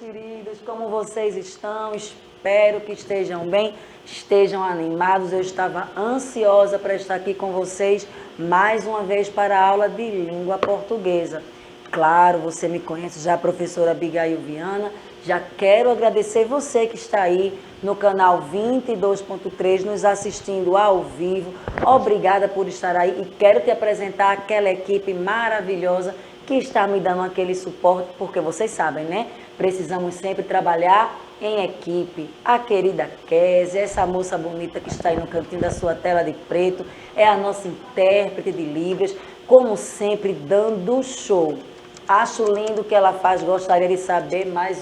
queridos, como vocês estão? Espero que estejam bem, estejam animados. Eu estava ansiosa para estar aqui com vocês mais uma vez para a aula de língua portuguesa. Claro, você me conhece já, a professora Abigail Viana. Já quero agradecer você que está aí no canal 22.3 nos assistindo ao vivo. Obrigada por estar aí e quero te apresentar aquela equipe maravilhosa que está me dando aquele suporte, porque vocês sabem, né? Precisamos sempre trabalhar em equipe. A querida Kézia, essa moça bonita que está aí no cantinho da sua tela de preto, é a nossa intérprete de Libras, como sempre, dando show. Acho lindo o que ela faz, gostaria de saber, mas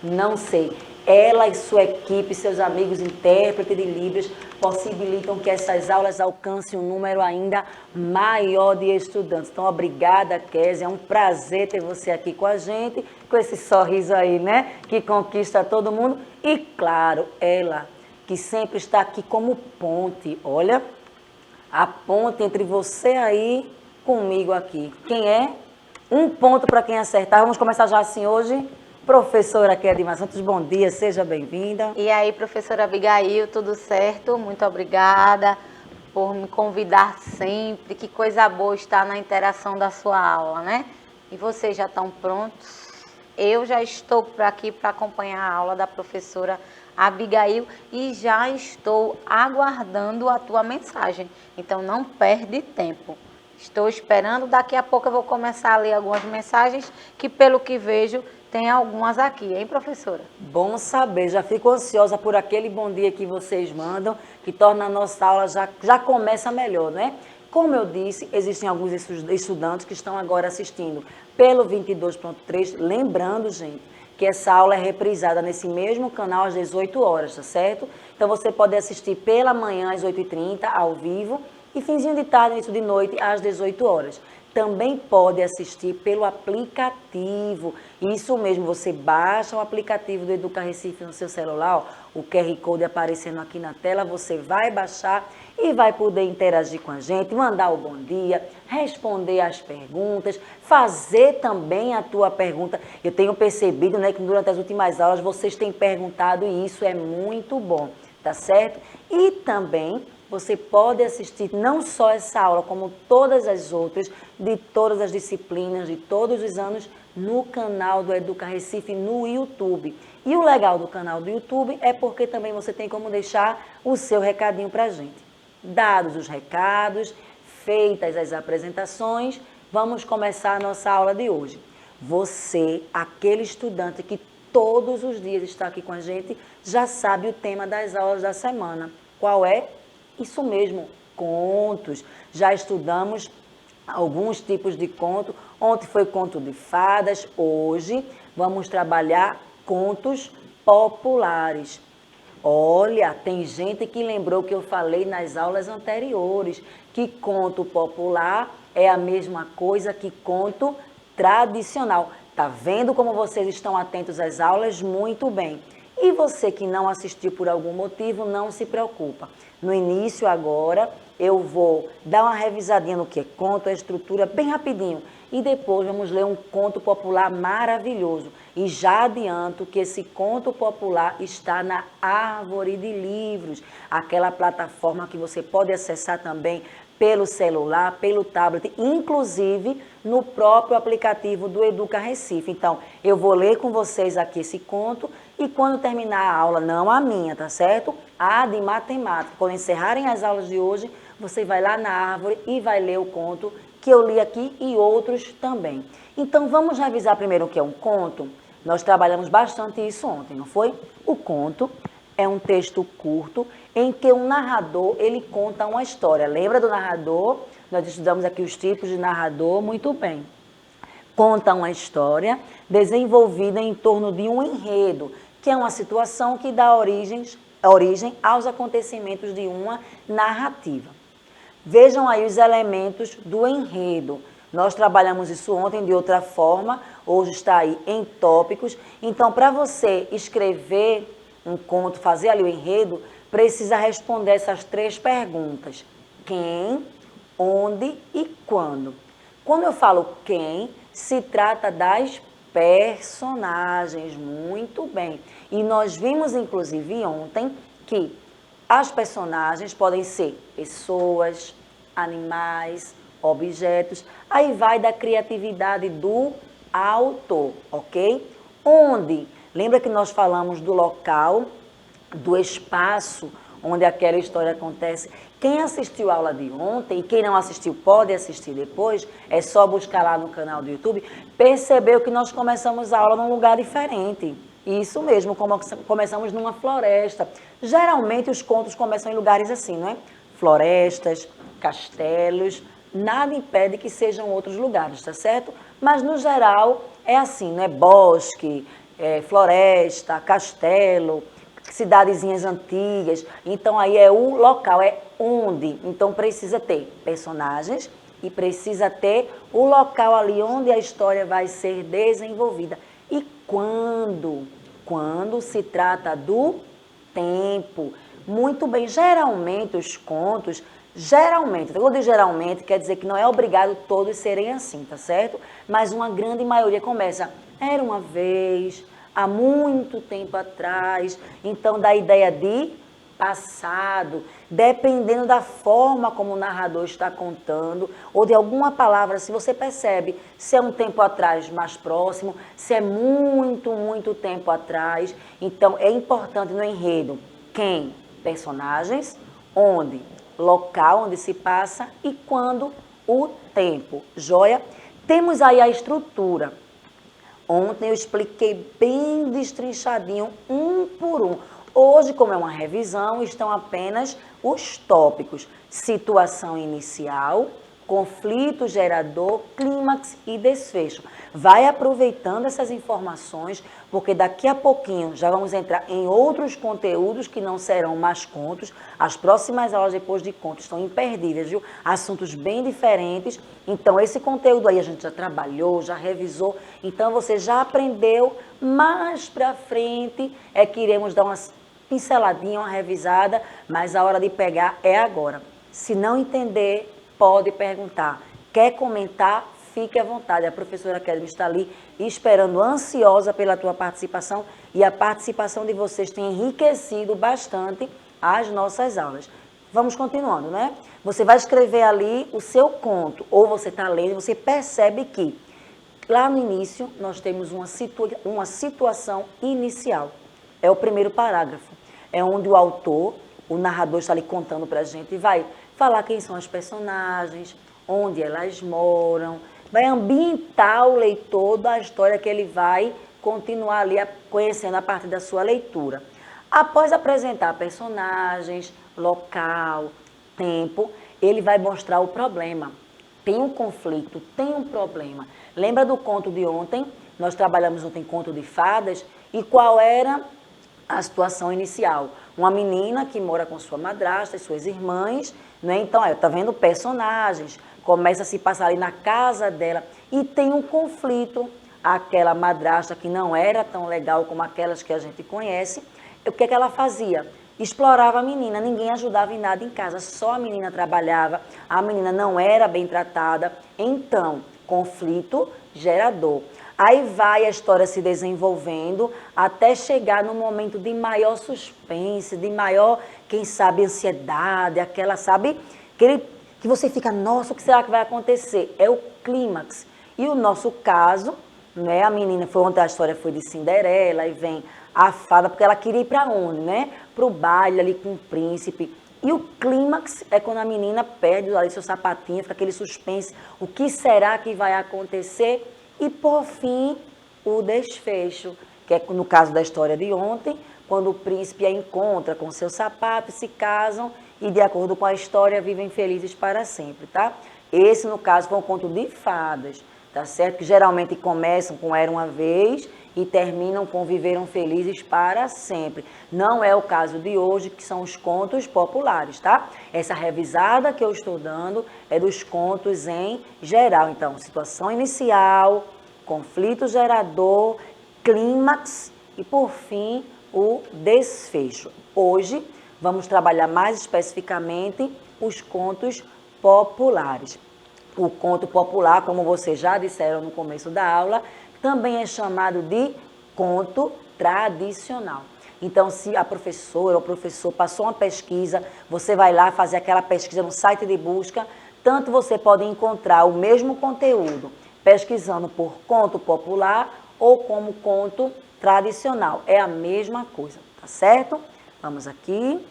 não sei. Ela e sua equipe, seus amigos intérpretes de Libras, possibilitam que essas aulas alcancem um número ainda maior de estudantes. Então, obrigada, Kézia. É um prazer ter você aqui com a gente, com esse sorriso aí, né? Que conquista todo mundo. E, claro, ela, que sempre está aqui como ponte. Olha, a ponte entre você aí comigo aqui. Quem é? Um ponto para quem acertar. Vamos começar já assim hoje. Professora Kedma Santos, bom dia, seja bem-vinda. E aí, professora Abigail, tudo certo? Muito obrigada por me convidar sempre. Que coisa boa estar na interação da sua aula, né? E vocês já estão prontos? Eu já estou por aqui para acompanhar a aula da professora Abigail e já estou aguardando a tua mensagem. Então, não perde tempo. Estou esperando, daqui a pouco eu vou começar a ler algumas mensagens que, pelo que vejo, tem algumas aqui, hein, professora? Bom saber, já fico ansiosa por aquele bom dia que vocês mandam, que torna a nossa aula já começa melhor, né? Como eu disse, existem alguns estudantes que estão agora assistindo pelo 22.3, lembrando, gente, que essa aula é reprisada nesse mesmo canal às 18 horas, tá certo? Então você pode assistir pela manhã às 8h30, ao vivo, e finzinho de tarde, início de noite, às 18 horas. Também pode assistir pelo aplicativo. Isso mesmo, você baixa o aplicativo do Educa Recife no seu celular, ó, o QR Code aparecendo aqui na tela, você vai baixar e vai poder interagir com a gente, mandar o bom dia, responder as perguntas, fazer também a tua pergunta. Eu tenho percebido, né, que durante as últimas aulas vocês têm perguntado e isso é muito bom, tá certo? E também você pode assistir não só essa aula, como todas as outras, de todas as disciplinas, de todos os anos, no canal do Educa Recife, no YouTube. E o legal do canal do YouTube é porque também você tem como deixar o seu recadinho para a gente. Dados os recados, feitas as apresentações, vamos começar a nossa aula de hoje. Você, aquele estudante que todos os dias está aqui com a gente, já sabe o tema das aulas da semana. Qual é? Isso mesmo, contos. Já estudamos alguns tipos de conto. Ontem foi conto de fadas, hoje vamos trabalhar contos populares. Olha, tem gente que lembrou que eu falei nas aulas anteriores, que conto popular é a mesma coisa que conto tradicional. Tá vendo como vocês estão atentos às aulas? Muito bem. E você que não assistiu por algum motivo, não se preocupa. No início agora, eu vou dar uma revisadinha no que é conto, a estrutura bem rapidinho. E depois vamos ler um conto popular maravilhoso. E já adianto que esse conto popular está na Árvore de Livros, aquela plataforma que você pode acessar também pelo celular, pelo tablet, inclusive no próprio aplicativo do Educa Recife. Então, eu vou ler com vocês aqui esse conto e quando terminar a aula, não a minha, tá certo? A de matemática. Quando encerrarem as aulas de hoje, você vai lá na árvore e vai ler o conto que eu li aqui e outros também. Então, vamos revisar primeiro o que é um conto? Nós trabalhamos bastante isso ontem, não foi? O conto é um texto curto em que um narrador, ele conta uma história. Lembra do narrador? Nós estudamos aqui os tipos de narrador, muito bem. Conta uma história desenvolvida em torno de um enredo, que é uma situação que dá origem aos acontecimentos de uma narrativa. Vejam aí os elementos do enredo. Nós trabalhamos isso ontem de outra forma, hoje está aí em tópicos. Então, para você escrever um conto, fazer ali o enredo, precisa responder essas 3 perguntas. Quem, onde e quando. Quando eu falo quem, se trata das personagens, muito bem. E nós vimos, inclusive, ontem, que as personagens podem ser pessoas, animais, objetos. Aí vai da criatividade do autor, ok? Onde? Lembra que nós falamos do local, do espaço onde aquela história acontece? Quem assistiu a aula de ontem e quem não assistiu pode assistir depois, é só buscar lá no canal do YouTube, percebeu que nós começamos a aula num lugar diferente. Isso mesmo, como começamos numa floresta. Geralmente os contos começam em lugares assim, não é? Florestas, castelos, nada impede que sejam outros lugares, tá certo? Mas no geral é assim, não é? Bosque, floresta, castelo, cidadezinhas antigas. Então aí é o local, é onde. Então precisa ter personagens e precisa ter o local ali onde a história vai ser desenvolvida. E quando? Quando se trata do tempo. Muito bem, geralmente os contos, quando geralmente quer dizer que não é obrigado todos serem assim, tá certo? Mas uma grande maioria começa, era uma vez, há muito tempo atrás, então dá a ideia de passado, dependendo da forma como o narrador está contando, ou de alguma palavra, se você percebe se é um tempo atrás mais próximo, se é muito, muito tempo atrás. Então é importante no enredo quem? Personagens, onde? Local onde se passa e quando? O tempo. Joia? Temos aí a estrutura. Ontem eu expliquei bem destrinchadinho, um por um. Hoje, como é uma revisão, estão apenas os tópicos: situação inicial, conflito gerador, clímax e desfecho. Vai aproveitando essas informações, porque daqui a pouquinho já vamos entrar em outros conteúdos que não serão mais contos. As próximas aulas depois de contos são imperdíveis, viu? Assuntos bem diferentes. Então, esse conteúdo aí a gente já trabalhou, já revisou. Então, você já aprendeu. Mais pra frente é que iremos dar umas pinceladinha, uma revisada, mas a hora de pegar é agora. Se não entender, pode perguntar. Quer comentar? Fique à vontade. A professora Kelly está ali esperando, ansiosa pela tua participação, e a participação de vocês tem enriquecido bastante as nossas aulas. Vamos continuando, né? Você vai escrever ali o seu conto, ou você está lendo e você percebe que lá no início nós temos uma situação inicial. É o primeiro parágrafo. É onde o autor, o narrador está ali contando para a gente e vai falar quem são as personagens, onde elas moram, vai ambientar o leitor da história que ele vai continuar ali conhecendo a partir da sua leitura. Após apresentar personagens, local, tempo, ele vai mostrar o problema. Tem um conflito, tem um problema. Lembra do conto de ontem? Nós trabalhamos ontem conto de fadas e qual era a situação inicial? Uma menina que mora com sua madrasta e suas irmãs, né? Então, tá vendo personagens, começa a se passar ali na casa dela e tem um conflito. Aquela madrasta que não era tão legal como aquelas que a gente conhece, o que é que ela fazia? Explorava a menina, ninguém ajudava em nada em casa, só a menina trabalhava, a menina não era bem tratada. Então, conflito gerador. Aí vai a história se desenvolvendo até chegar no momento de maior suspense, de maior, quem sabe, ansiedade, aquela, sabe, que você fica, nossa, o que será que vai acontecer? É o clímax. E o nosso caso, né, a menina, foi onde a história foi de Cinderela, e vem a fada, porque ela queria ir para onde, né? Para o baile ali com o príncipe. E o clímax é quando a menina perde ali seu sapatinho, fica aquele suspense, o que será que vai acontecer? E, por fim, o desfecho, que é no caso da história de ontem, quando o príncipe a encontra com seu sapato, se casam e, de acordo com a história, vivem felizes para sempre, tá? Esse, no caso, foi um conto de fadas, tá certo? Que geralmente começam com Era uma Vez e terminam com Viveram Felizes para Sempre. Não é o caso de hoje, que são os contos populares, tá? Essa revisada que eu estou dando é dos contos em geral. Então, situação inicial, conflito gerador, clímax e, por fim, o desfecho. Hoje, vamos trabalhar mais especificamente os contos populares. O conto popular, como vocês já disseram no começo da aula, também é chamado de conto tradicional. Então, se a professora ou o professor passou uma pesquisa, você vai lá fazer aquela pesquisa no site de busca, tanto você pode encontrar o mesmo conteúdo pesquisando por conto popular ou como conto tradicional. É a mesma coisa, tá certo? Vamos aqui.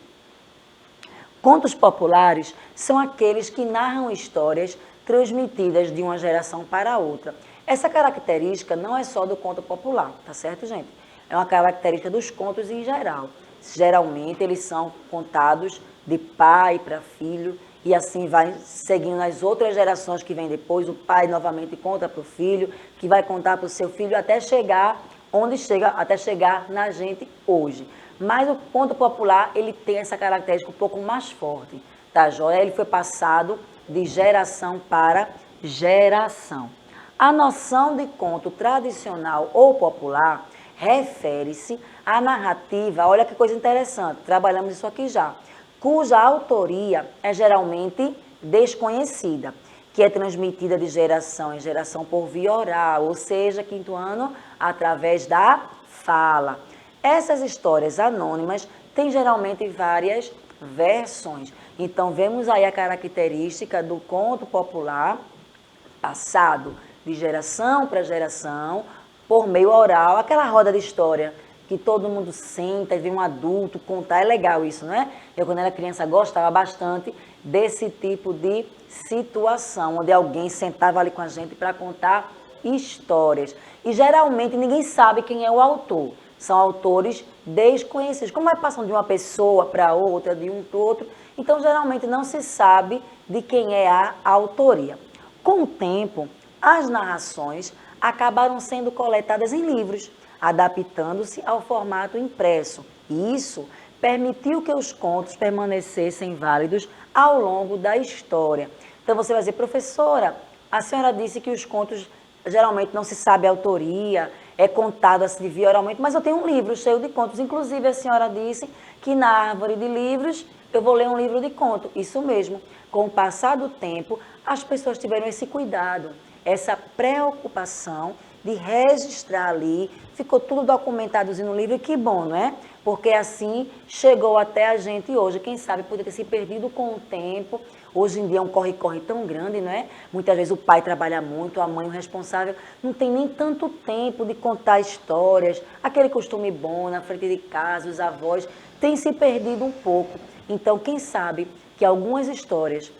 Contos populares são aqueles que narram histórias transmitidas de uma geração para outra. Essa característica não é só do conto popular, tá certo, gente? É uma característica dos contos em geral. Geralmente, eles são contados de pai para filho e assim vai seguindo as outras gerações que vêm depois. O pai novamente conta para o filho, que vai contar para o seu filho até chegar onde chega, até chegar na gente hoje. Mas o conto popular, ele tem essa característica um pouco mais forte, tá joia? Ele foi passado de geração para geração. A noção de conto tradicional ou popular refere-se à narrativa, olha que coisa interessante, trabalhamos isso aqui já, cuja autoria é geralmente desconhecida, que é transmitida de geração em geração por via oral, ou seja, quinto ano, através da fala. Essas histórias anônimas têm geralmente várias versões. Então, vemos aí a característica do conto popular passado de geração para geração, por meio oral, aquela roda de história que todo mundo senta e vê um adulto contar, é legal isso, não é? Eu, quando era criança, gostava bastante desse tipo de situação, onde alguém sentava ali com a gente para contar histórias. E geralmente ninguém sabe quem é o autor, são autores desconhecidos. Como vai passando de uma pessoa para outra, de um para o outro, então geralmente não se sabe de quem é a autoria. Com o tempo, as narrações acabaram sendo coletadas em livros, adaptando-se ao formato impresso. E isso permitiu que os contos permanecessem válidos ao longo da história. Então você vai dizer, professora, a senhora disse que os contos geralmente não se sabe a autoria, é contado assim via oralmente, mas eu tenho um livro cheio de contos. Inclusive a senhora disse que na árvore de livros eu vou ler um livro de conto. Isso mesmo. Com o passar do tempo, as pessoas tiveram esse cuidado, essa preocupação de registrar ali, ficou tudo documentadozinho no livro, e que bom, não é? Porque assim chegou até a gente hoje. Quem sabe poderia ter se perdido com o tempo. Hoje em dia é um corre-corre tão grande, não é? Muitas vezes o pai trabalha muito, a mãe, o responsável, não tem nem tanto tempo de contar histórias. Aquele costume bom na frente de casa, os avós, tem se perdido um pouco. Então, quem sabe que algumas histórias,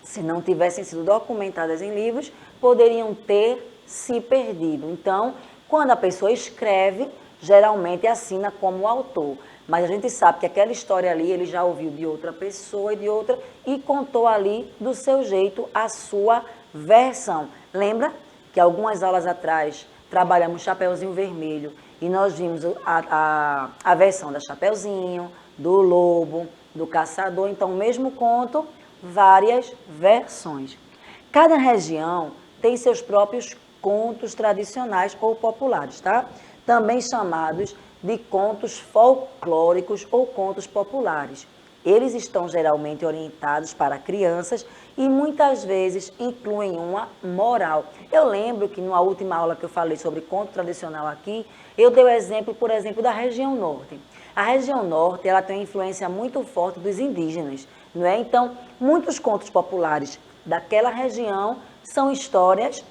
se não tivessem sido documentadas em livros, poderiam ter se perdido. Então, quando a pessoa escreve, geralmente assina como autor. Mas a gente sabe que aquela história ali, ele já ouviu de outra pessoa e de outra, e contou ali do seu jeito a sua versão. Lembra que algumas aulas atrás trabalhamos Chapeuzinho Vermelho e nós vimos a versão da Chapeuzinho, do Lobo, do Caçador. Então, o mesmo conto, várias versões. Cada região tem seus próprios contos tradicionais ou populares, tá? Também chamados de contos folclóricos ou contos populares. Eles estão geralmente orientados para crianças e muitas vezes incluem uma moral. Eu lembro que numa última aula que eu falei sobre conto tradicional aqui, eu dei o exemplo, por exemplo, da região norte. A região norte, ela tem uma influência muito forte dos indígenas, não é? Então, muitos contos populares daquela região são histórias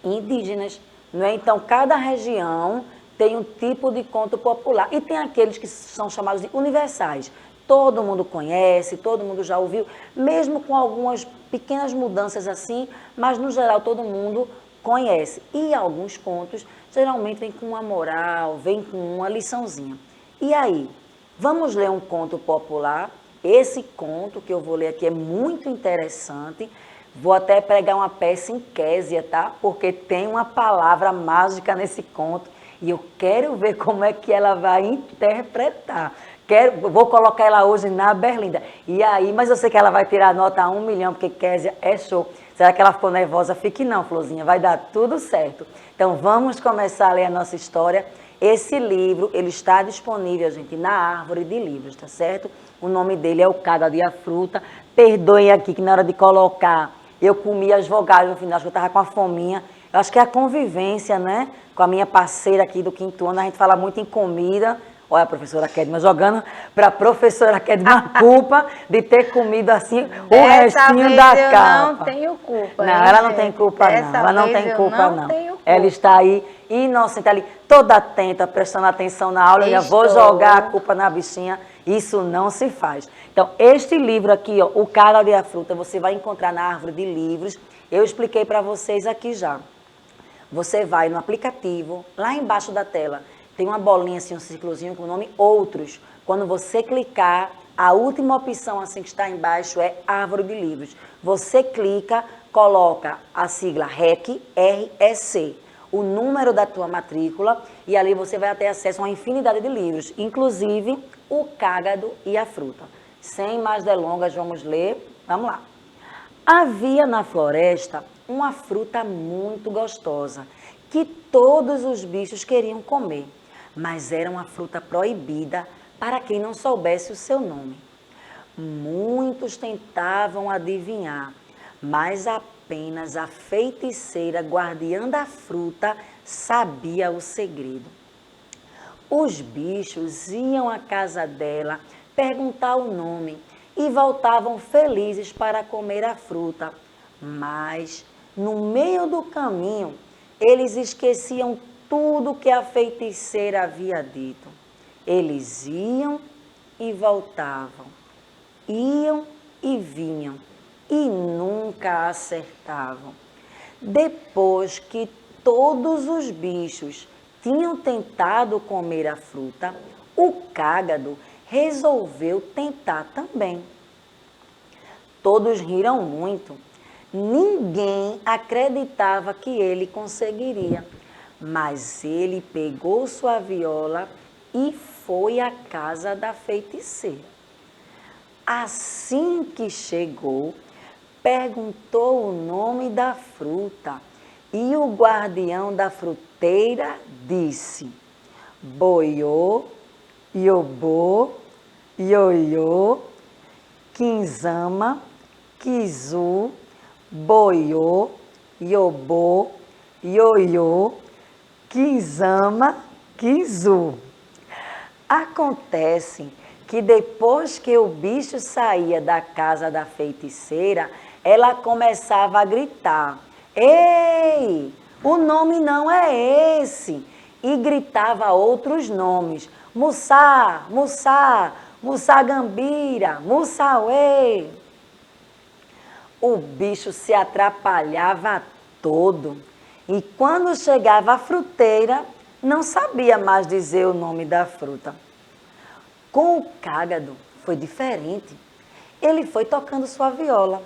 indígenas, não é? Então, cada região tem um tipo de conto popular. E tem aqueles que são chamados de universais. Todo mundo conhece, todo mundo já ouviu, mesmo com algumas pequenas mudanças assim, mas no geral todo mundo conhece. E alguns contos geralmente vêm com uma moral, vêm com uma liçãozinha. E aí, vamos ler um conto popular? Esse conto que eu vou ler aqui é muito interessante. Vou até pregar uma peça em Késia, tá? Porque tem uma palavra mágica nesse conto e eu quero ver como é que ela vai interpretar. Vou colocar ela hoje na Berlinda. E aí, mas eu sei que ela vai tirar a nota 1 milhão, porque Késia é show. Será que ela ficou nervosa? Fique não, Florzinha, vai dar tudo certo. Então, vamos começar a ler a nossa história. Esse livro, ele está disponível, gente, na árvore de livros, tá certo? O nome dele é O Cada Dia Fruta. Perdoem aqui que na hora de colocar, eu comi as vogais no final, acho que eu estava com a fominha. Eu acho que é a convivência, né? Com a minha parceira aqui do 5º ano, a gente fala muito em comida. Olha a professora Kedma jogando para a professora Kedma a culpa de ter comido assim o restinho da eu capa. Não tenho culpa. Não, hein, ela não gente? tem culpa Dessa não. Ela não vez tem eu culpa não. Tenho culpa. Ela está aí inocente ali, toda atenta, prestando atenção na aula. Eu já vou jogar a culpa na bichinha. Isso não se faz. Então, este livro aqui, ó, O Cágado e a Fruta, você vai encontrar na árvore de livros. Eu expliquei para vocês aqui já. Você vai no aplicativo, lá embaixo da tela, tem uma bolinha assim, um círculozinho com o nome Outros. Quando você clicar, a última opção assim que está embaixo é Árvore de Livros. Você clica, coloca a sigla REC, R-E-C, o número da tua matrícula, e ali você vai ter acesso a uma infinidade de livros, inclusive O Cágado e a Fruta. Sem mais delongas, vamos ler. Vamos lá. Havia na floresta uma fruta muito gostosa, que todos os bichos queriam comer, mas era uma fruta proibida para quem não soubesse o seu nome. Muitos tentavam adivinhar, mas apenas a feiticeira guardiã da fruta sabia o segredo. Os bichos iam à casa dela perguntar o nome e voltavam felizes para comer a fruta. Mas, no meio do caminho, eles esqueciam tudo que a feiticeira havia dito. Eles iam e voltavam, iam e vinham, e nunca acertavam. Depois que todos os bichos tinham tentado comer a fruta, o cágado resolveu tentar também. Todos riram muito. Ninguém acreditava que ele conseguiria, mas ele pegou sua viola e foi à casa da feiticeira. Assim que chegou, perguntou o nome da fruta e o guardião da fruteira disse: boiô, iobô, ioiô, quinzama, quizu, boiô, iobô, ioiô, quinzama, quizu. Acontece que depois que o bicho saía da casa da feiticeira, ela começava a gritar: ei, o nome não é esse! E gritava outros nomes: Mussá, Mussá, Mussagambira, Mussauê. O bicho se atrapalhava todo e quando chegava à fruteira, não sabia mais dizer o nome da fruta. Com o cágado foi diferente. Ele foi tocando sua viola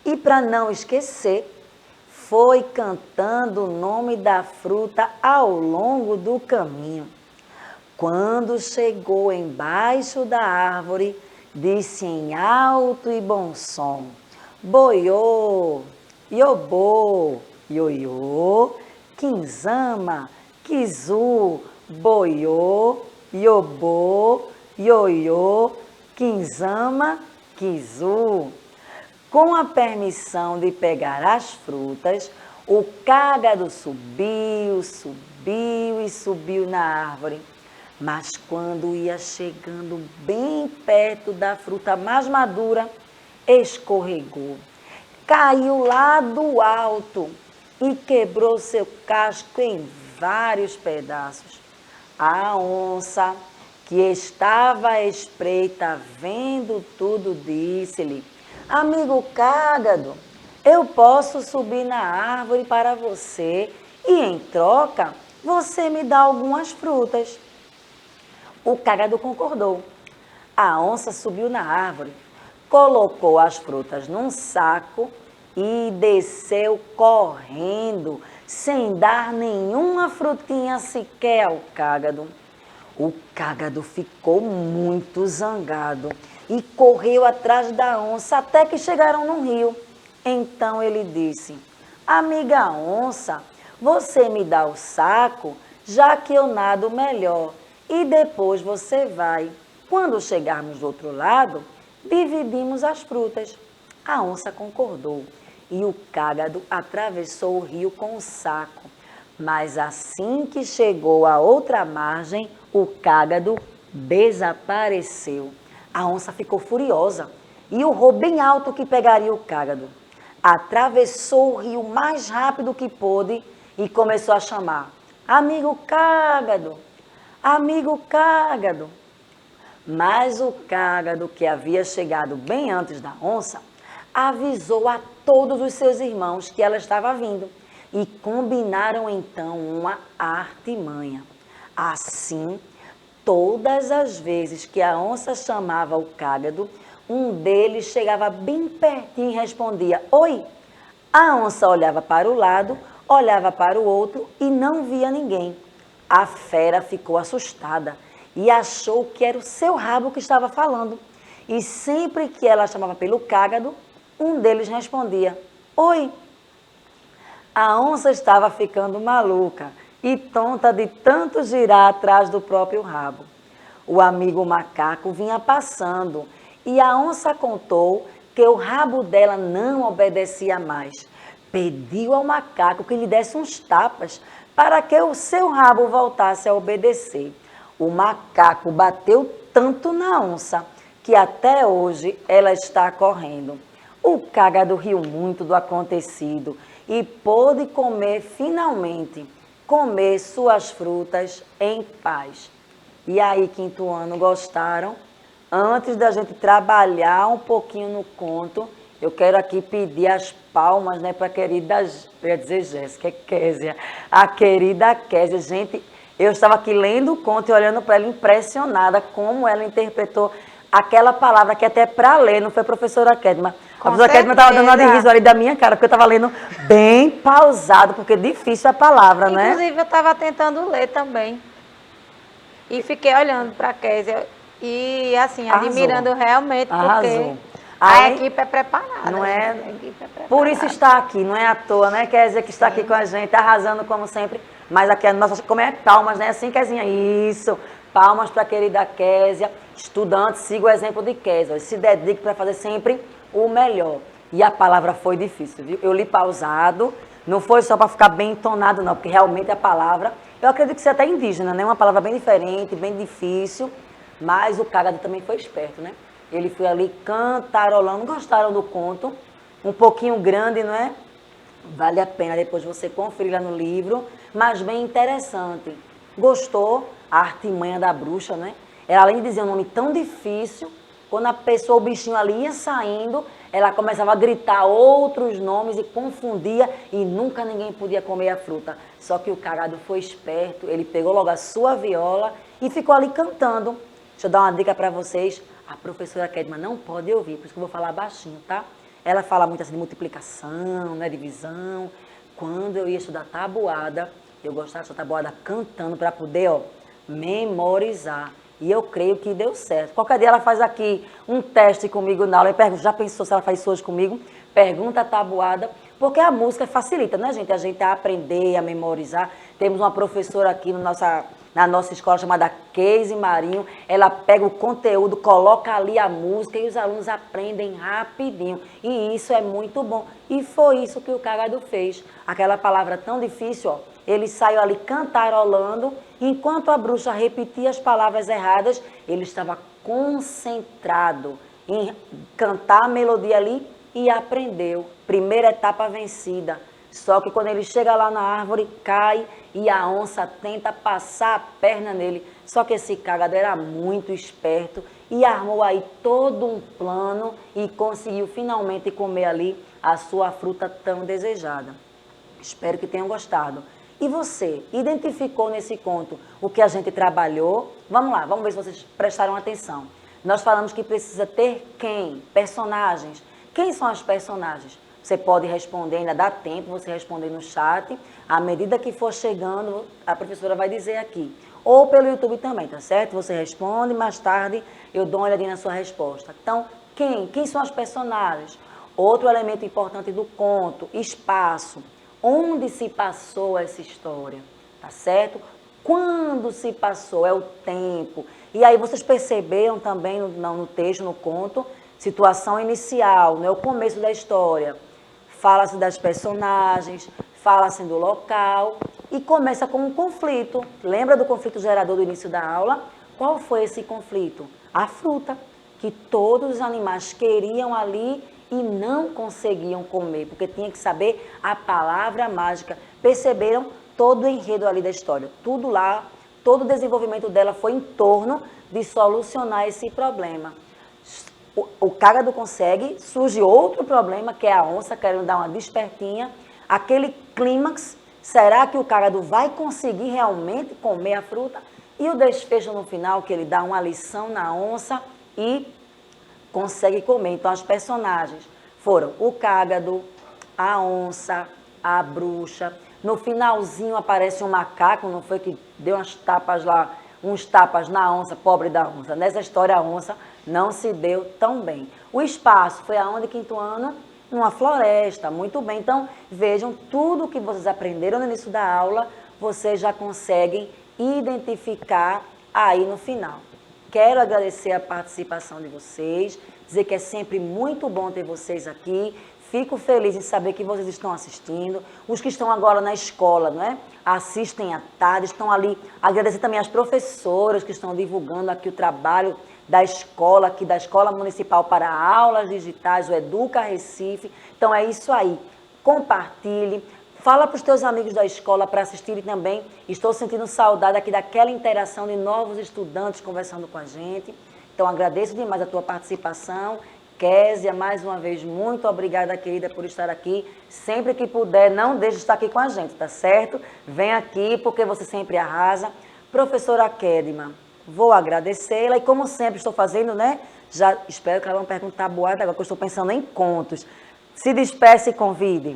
e, para não esquecer, foi cantando o nome da fruta ao longo do caminho. Quando chegou embaixo da árvore, disse em alto e bom som: boiô, iobô, ioiô, quinzama, quizu, boiô, iobô, ioiô, quinzama, quizu. Com a permissão de pegar as frutas, o cágado subiu, subiu e subiu na árvore. Mas quando ia chegando bem perto da fruta mais madura, escorregou, caiu lá do alto e quebrou seu casco em vários pedaços. A onça, que estava à espreita vendo tudo, disse-lhe: amigo cágado, eu posso subir na árvore para você e, em troca, você me dá algumas frutas. O cágado concordou. A onça subiu na árvore, colocou as frutas num saco e desceu correndo, sem dar nenhuma frutinha sequer ao cágado. O cágado ficou muito zangado e correu atrás da onça até que chegaram no rio. Então ele disse: amiga onça, você me dá o saco, já que eu nado melhor, e depois você vai. Quando chegarmos do outro lado, dividimos as frutas. A onça concordou e o cágado atravessou o rio com o saco. Mas assim que chegou à outra margem, o cágado desapareceu. A onça ficou furiosa e urrou bem alto que pegaria o cágado. Atravessou o rio mais rápido que pôde e começou a chamar: amigo cágado, amigo cágado. Mas o cágado, que havia chegado bem antes da onça, avisou a todos os seus irmãos que ela estava vindo e combinaram então uma artimanha. Assim, todas as vezes que a onça chamava o cágado, um deles chegava bem pertinho e respondia: oi! A onça olhava para o lado, olhava para o outro e não via ninguém. A fera ficou assustada e achou que era o seu rabo que estava falando. E sempre que ela chamava pelo cágado, um deles respondia: oi! A onça estava ficando maluca e tonta de tanto girar atrás do próprio rabo. O amigo macaco vinha passando e a onça contou que o rabo dela não obedecia mais. Pediu ao macaco que lhe desse uns tapas para que o seu rabo voltasse a obedecer. O macaco bateu tanto na onça que até hoje ela está correndo. O cágado riu muito do acontecido e pôde finalmente comer suas frutas em paz. E aí, quinto ano, gostaram? Antes da gente trabalhar um pouquinho no conto, eu quero aqui pedir as palmas, né, para a querida, eu ia dizer Jéssica, Késia, a querida Késia. Gente, eu estava aqui lendo o conto e olhando para ela impressionada como ela interpretou aquela palavra que até para ler, não foi a professora Kedma. A professora Kedma estava dando uma de riso ali da minha cara, porque eu estava lendo bem pausado, porque é difícil a palavra, né? Inclusive, eu estava tentando ler também. E fiquei olhando para a Késia e, assim, admirando realmente, porque a equipe é preparada. Não é? Por isso está aqui, não é à toa, né, Késia, que está aqui com a gente, arrasando como sempre. Mas aqui a nossa, como é palmas, né? Assim, Kézinha, isso. Palmas para a querida Késia. Estudantes, siga o exemplo de Késia. Se dedique para fazer sempre o melhor. E a palavra foi difícil, viu? Eu li pausado, não foi só para ficar bem entonado, não, porque realmente a palavra, eu acredito que seja até indígena, né? Uma palavra bem diferente, bem difícil, mas o cágado também foi esperto, né? Ele foi ali cantarolando. Gostaram do conto? Um pouquinho grande, não é? Vale a pena depois você conferir lá no livro, mas bem interessante. Gostou? A artimanha da bruxa, né? Ela, além de dizer um nome tão difícil, quando a pessoa, o bichinho ali ia saindo, ela começava a gritar outros nomes e confundia e nunca ninguém podia comer a fruta. Só que o cágado foi esperto, ele pegou logo a sua viola e ficou ali cantando. Deixa eu dar uma dica para vocês. A professora Kedma não pode ouvir, por isso que eu vou falar baixinho, tá? Ela fala muito assim de multiplicação, né, divisão. Quando eu ia estudar tabuada, eu gostava de estudar tabuada cantando para poder, ó, memorizar. E eu creio que deu certo. Qualquer dia ela faz aqui um teste comigo na aula. Eu pergunto, já pensou se ela faz isso hoje comigo? Pergunta a tabuada, porque a música facilita, né, gente? A gente a aprender, a memorizar. Temos uma professora aqui na nossa escola chamada Keise Marinho. Ela pega o conteúdo, coloca ali a música e os alunos aprendem rapidinho. E isso é muito bom. E foi isso que o cágado fez. Aquela palavra tão difícil, ó. Ele saiu ali cantarolando, enquanto a bruxa repetia as palavras erradas, ele estava concentrado em cantar a melodia ali e aprendeu. Primeira etapa vencida. Só que quando ele chega lá na árvore, cai e a onça tenta passar a perna nele. Só que esse cágado era muito esperto e armou aí todo um plano e conseguiu finalmente comer ali a sua fruta tão desejada. Espero que tenham gostado. E você, identificou nesse conto o que a gente trabalhou? Vamos lá, vamos ver se vocês prestaram atenção. Nós falamos que precisa ter quem? Personagens. Quem são as personagens? Você pode responder, ainda dá tempo você responder no chat. À medida que for chegando, a professora vai dizer aqui. Ou pelo YouTube também, tá certo? Você responde, mais tarde eu dou uma olhadinha na sua resposta. Então, quem são as personagens? Outro elemento importante do conto, espaço. Onde se passou essa história, tá certo? Quando se passou, é o tempo. E aí vocês perceberam também no texto, no conto, situação inicial, né? O começo da história. fala-se das personagens, fala-se do local e começa com um conflito. Lembra do conflito gerador do início da aula? Qual foi esse conflito? A fruta, que todos os animais queriam ali e não conseguiam comer, porque tinha que saber a palavra mágica. Perceberam todo o enredo ali da história? Tudo lá, todo o desenvolvimento dela foi em torno de solucionar esse problema. O cágado consegue, surge outro problema, que é a onça querendo dar uma despertinha. Aquele clímax, será que o cágado vai conseguir realmente comer a fruta? E o desfecho no final, que ele dá uma lição na onça e consegue comer. Então, as personagens foram o cágado, a onça, a bruxa. No finalzinho aparece um macaco, não foi que deu umas tapas lá, uns tapas na onça, pobre da onça. Nessa história, a onça não se deu tão bem. O espaço foi aonde, quinto ano? Numa floresta, muito bem. Então, vejam, tudo que vocês aprenderam no início da aula, vocês já conseguem identificar aí no final. Quero agradecer a participação de vocês, dizer que é sempre muito bom ter vocês aqui. Fico feliz em saber que vocês estão assistindo. Os que estão agora na escola, não é? Assistem à tarde, estão ali. Agradecer também às professoras que estão divulgando aqui o trabalho da escola, aqui da Escola Municipal para Aulas Digitais, o Educa Recife. Então é isso aí. Compartilhe. Fala para os teus amigos da escola para assistirem também. Estou sentindo saudade aqui daquela interação de novos estudantes conversando com a gente. Então agradeço demais a tua participação. Késia, mais uma vez, muito obrigada, querida, por estar aqui. Sempre que puder, não deixe de estar aqui com a gente, tá certo? Vem aqui, porque você sempre arrasa. Professora Kedma, vou agradecê-la e, como sempre estou fazendo, né? Já espero que ela não pergunte tabuada agora, que eu estou pensando em contos. Se despeça e convide.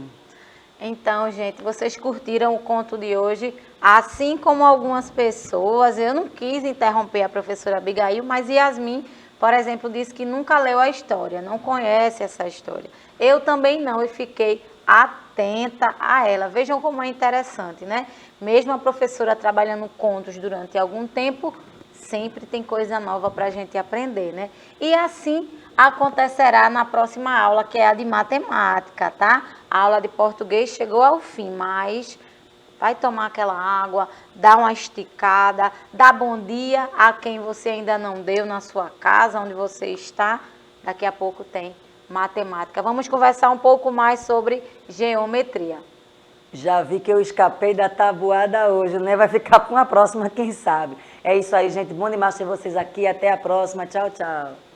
Então, gente, vocês curtiram o conto de hoje, assim como algumas pessoas. Eu não quis interromper a professora Abigail, mas Yasmin, por exemplo, disse que nunca leu a história, não conhece essa história. Eu também não, e fiquei atenta a ela. Vejam como é interessante, né? Mesmo a professora trabalhando contos durante algum tempo, sempre tem coisa nova para a gente aprender, né? E assim acontecerá na próxima aula, que é a de matemática, tá? A aula de português chegou ao fim, mas vai tomar aquela água, dá uma esticada, dá bom dia a quem você ainda não deu na sua casa, onde você está. Daqui a pouco tem matemática. Vamos conversar um pouco mais sobre geometria. Já vi que eu escapei da tabuada hoje, né? Vai ficar para uma próxima, quem sabe. É isso aí, gente. Bom demais ter vocês aqui. Até a próxima. Tchau, tchau.